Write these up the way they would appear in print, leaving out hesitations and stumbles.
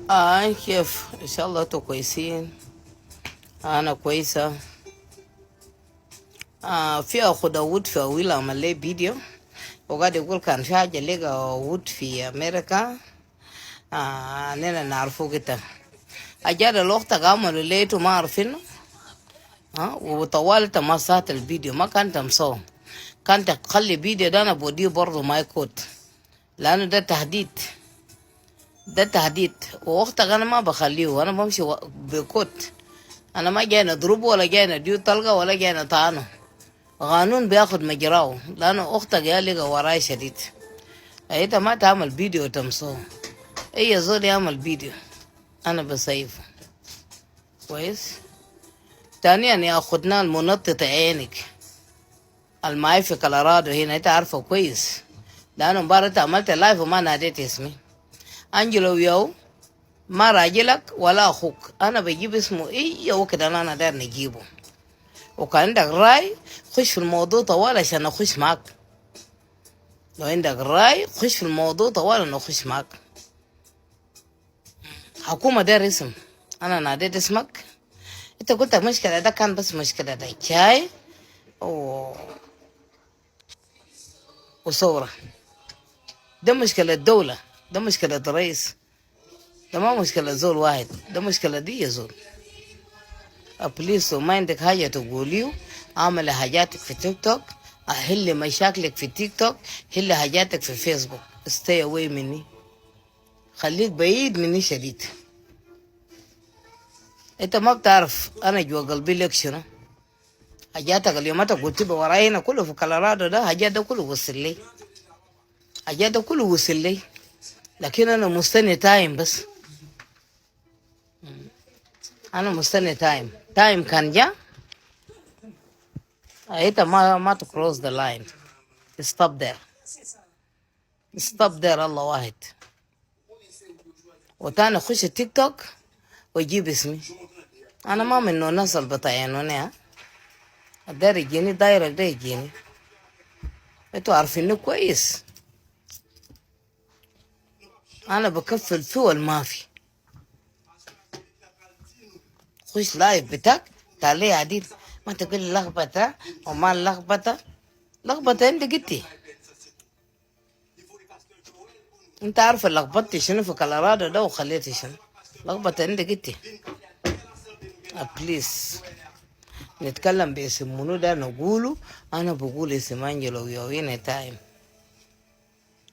كيف ان شاء الله انتوا كويسين. انا كويسه. في اخو داود في ويل عمل لي فيديو وقاعد يقول كان في حاجه لقى وود في امريكا. اننا نعرفه كده. اجاد الوقت عملوا ليته ما عارفينه. وطوالت ما سات الفيديو ما كانت مصور. كانت تخلي فيديو ده انا بوديه برضه ما يكوت، لانه ده تهديد. ده تهديد. ووقتها انا ما بخليه وانا بمشي بكوت. انا ما جاي نضربه ولا جاي نديه طلقه ولا جاي نطعنه. قانون بياخد مجراه، لانه اختك يا لقى وراي شديد. انت ما تعمل فيديو تمسوه. اي زول يعمل فيديو انا بسيفه كويس. تانيا يا خدنا المنطط عينك الماي في كولورادو هنا، انت عارفه كويس، لانه مباراه عملت لايف وما ناديت اسمي. انجلو يو ما راجلك ولا اخوك، انا بجيب اسمه اي وقت انا داير نجيبه. وكان عندك راي خش في الموضوع طوال عشان اخش معك. لو عندك راي خش في الموضوع طوال انا اخش معك. حكومة داير اسم، انا ناديت اسمك. انت قلت المشكلة ده كان بس مشكلة ده شاي و... وثورة. ده مشكلة الدولة، ده مشكلة الرئيس، ده ما مشكلة زول واحد، ده مشكلة دي يا زول. بليز وما عندك حاجة تقوليه. اعمل حاجاتك في تيك توك، احل مشاكلك في تيك توك، حل حاجاتك في فيسبوك. stay away مني، خليك بعيد مني شديد. انت ما بتعرف انا جوا قلبي لك شنو. حاجاتك اليوم انت قلت وراي هنا كله في كولورادو ده، حاجات ده كله وصل لي، حاجات ده كله وصل لي. لكن انا مستني تايم بس. انا مستني تايم. تايم كان جا. انت ما تكروس ذا لاين. stop there. stop there. الله واحد. وتاني خش التيك توك ويجيب اسمي. انا ما من الناس اللي بطينوني. الداير يجيني دايرك ده يجيني. انتوا عارفيني كويس. انا بكفل فيه والما في. خش لايف بتاعك تعالي عديد. ما تقول لي لخبطه وما لخبطه. لخبطه انت قلتي. انت عارفه لخبطتي شنو في كولورادو ده وخليتي شنو. لخبطه انت قلتي. بليز نتكلم باسم منو ده نقوله. انا بقول اسم انجلو يوين تايم.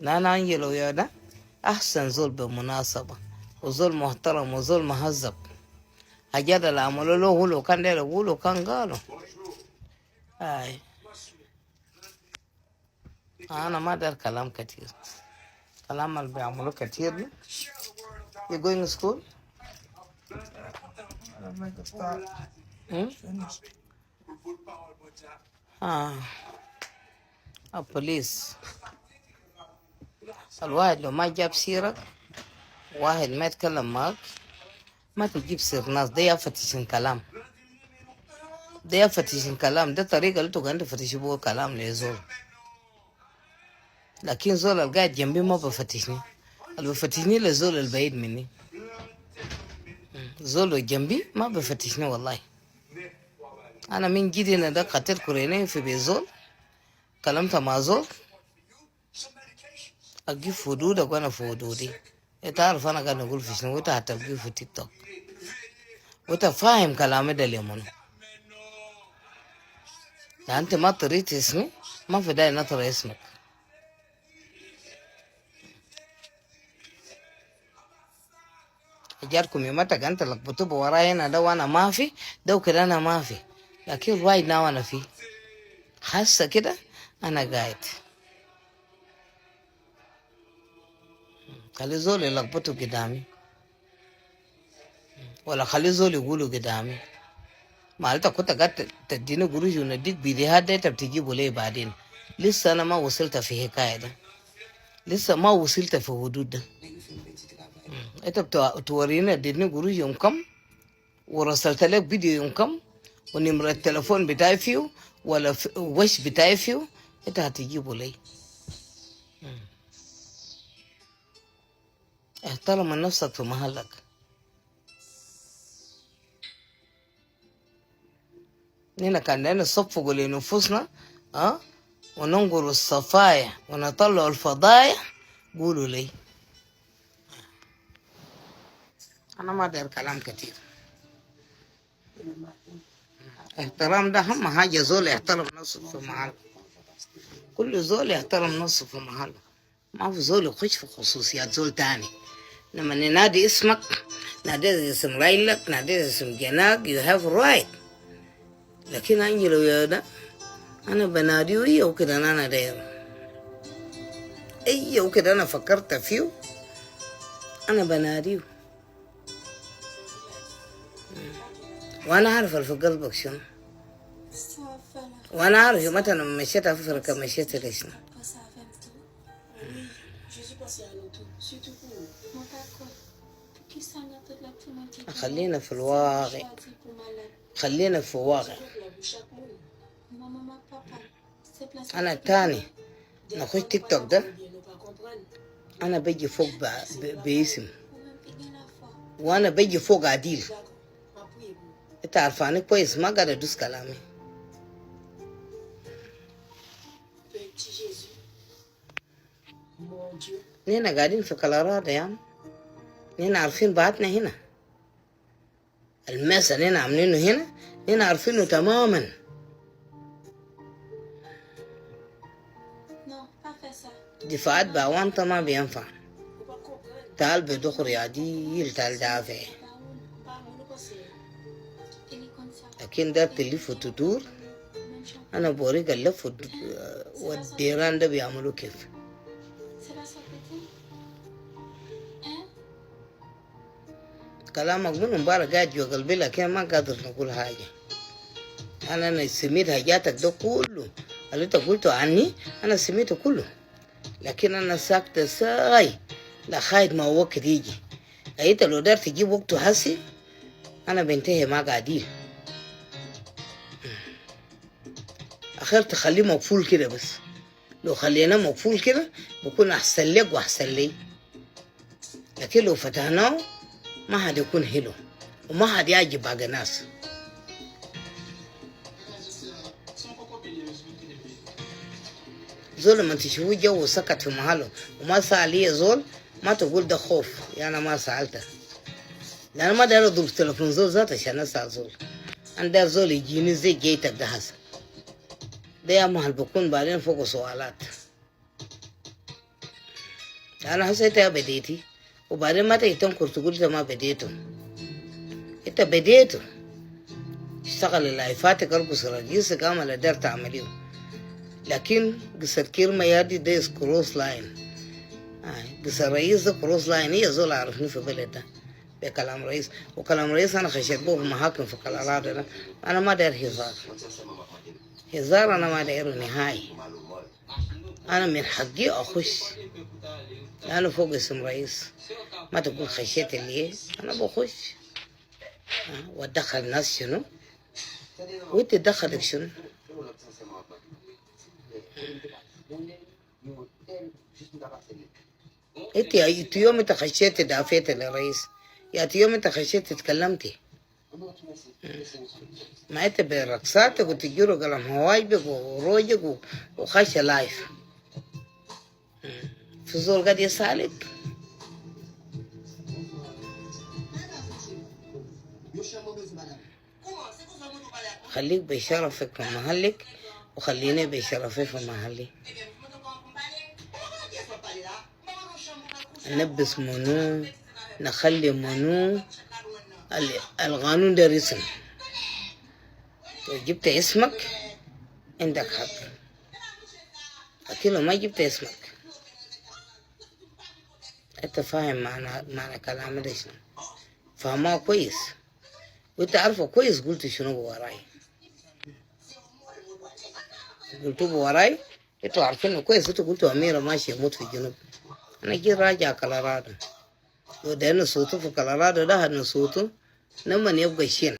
انا انجلو يو ده احسن زول بالمناسبه، وزول محترم وزول مهذب. حاجات اللي عملوا له هو لو كان داير يقولوا كان قالوا. هاي انا ما داير كلام كتير. كلام اللي بيعملوه كتير ده. You going to school? اه البوليس. الواحد لو ما جاب سيرك، واحد ما يتكلم معك، ما تجيب سير ناس. ده يفتشن كلام، ده يفتشن كلام. ده طريقة اللي انتوا قاعدين تفتشوا بوه كلام لزول. لكن زول اللي قاعد جنبي ما بفتشني. اللي بفتشني لزول البعيد مني. زول اللي جنبي ما بفتشني والله. انا من جدي انا ده قتل كوريني في بيزول. كلمت مع زول اجيب في حدودك وانا في حدودي. انت عارف انا قاعد اقول في شنو، وانت هتلقيه في تيك توك، وانت فاهم كلامي ده اليوم. يعني انت ما طريت اسمي، ما في داعي نطر اسمك. جاركم يومتك انت لخبطوا وراي هنا ده وانا ما في، ده وكده انا ما في. لكن رايد ناو انا فيه. حاسه كده انا قاعد. خلي زول يلخبطوا قدامي، ولا خلي زول يقولوا قدامي. ما انت كنت قاعد تديني قروش ونديك فيديوهات ده انت بتجيبوا ليه بعدين. لسه انا ما وصلت في حكايه ده، لسه ما وصلت في حدود ده. انت بتوريني اديني قروش يوم كم، ورسلت لك فيديو يوم كم، ونمرة التليفون بتاعي فيه، ولا وش بتاعي فيه. انت هتجيبه لي. احترم نفسك في محلك. هنا كان لنا نصفق لنفوسنا وننقر الصفايا ونطلع الفضايح. قولوا لي. أنا ما داير كلام كتير. احترام ده أهم حاجة. زول يحترم نفسه في محله. كل زول يحترم نفسه في محله. ما في زول يخش في خصوصيات زول تاني. لما ننادي اسمك، نادي اسم رايلك، نادي اسم جناك، you have right. لكن أنجلو يا ده أنا بناديه إيه وكده أنا داير إيه وكده أنا فكرت فيه أنا بناديه. وأنا عارف اللي في قلبك شنو، وأنا عارف متى لما مشيت أفريقيا مشيت ليش. خلينا في الواقع، خلينا في الواقع. أنا تاني نخش تيك توك ده أنا بيجي فوق باسم، وأنا بيجي فوق عديل. أنت عارفاني كويس، ما قاعد أدوس كلامي. نحن قاعدين في كولورادو يا عم، نحن عارفين بعضنا هنا. الماس اللي نحن عاملينه هنا نحن عارفينه تماما. دفاعات بأوانطة ما بينفع. تعال بدخل يا عديل، تعال دافع. لكن ده تلف وتدور. أنا بوريك اللف والديران ده بيعملوا كيف. كلامك من مبارك قاعد جوا قلبي، لكن ما قادر نقول حاجة. أنا سميت حاجاتك ده كله اللي أنت قلته عني، أنا سميته كله، لكن أنا ساكتة ساي لغاية ما وقت يجي. أنت لو دار تجيب وقته هسي أنا بنتهي معك عديل. أخير تخليه مقفول كده بس. لو خليناه مقفول كده بكون أحسن لك وأحسن لي، لكن لو فتحناه ما حد يكون حلو وما حد يعجب باقي الناس. زول لما تشوفه جو سكت في محله وما سأل لي زول، ما تقول ده خوف، يعني ما سألته، لأن ما داير أضرب تليفون زول ذاته عشان أسأل زول. أنا داير زول يجيني زي جيتك ده هسه، ده يا محل بكون بعدين فوق سؤالات. أنا هسه إنت بديتي وبعدين ما تنكر تقول أنت ما بديته. أنت بديته، اشتغل اللايفات قرقص رئيس قام اللي داير تعمليه. لكن قصة كيرما يادي ده كروس لاين. قصة رئيس ده كروس لاين. هي زول عرفني في بلد ده بكلام رئيس، وكلام رئيس أنا خشيت به محاكم في كولورادو ده. أنا ما داير هزار، هزار أنا ما دايره نهائي. أنا من حقي أخش، أنا فوق اسم رئيس. ما تقول خشيت اللي أنا بخش وأدخل الناس شنو وأنت تدخلك شنو. انت يوم انت خشيت دافيت للرئيس، يا يوم انت خشيت تكلمتي. ما انت برقصاتك وتجروا قلم هوايبك وروجك وخش لايف. في زول قد يسالك. خليك بشرفك في محلك وخليني بشرفي في محلي. نلبس منو، نخلي منو، القانون ده رسم. لو جبت اسمك عندك حق، لكن لو ما جبت اسمك انت فاهم معنى كلامي ده شنو، فاهمه كويس وانت عارفه كويس. قلت شنو بوراي، قلتوا بوراي، انتوا عارفينه كويس. انتوا قلتوا أميرة ماشي يموت في الجنوب. أنا جيت راجع كولورادو، لو داير نصوته في كولورادو ده هنصوته لما يبقى شين.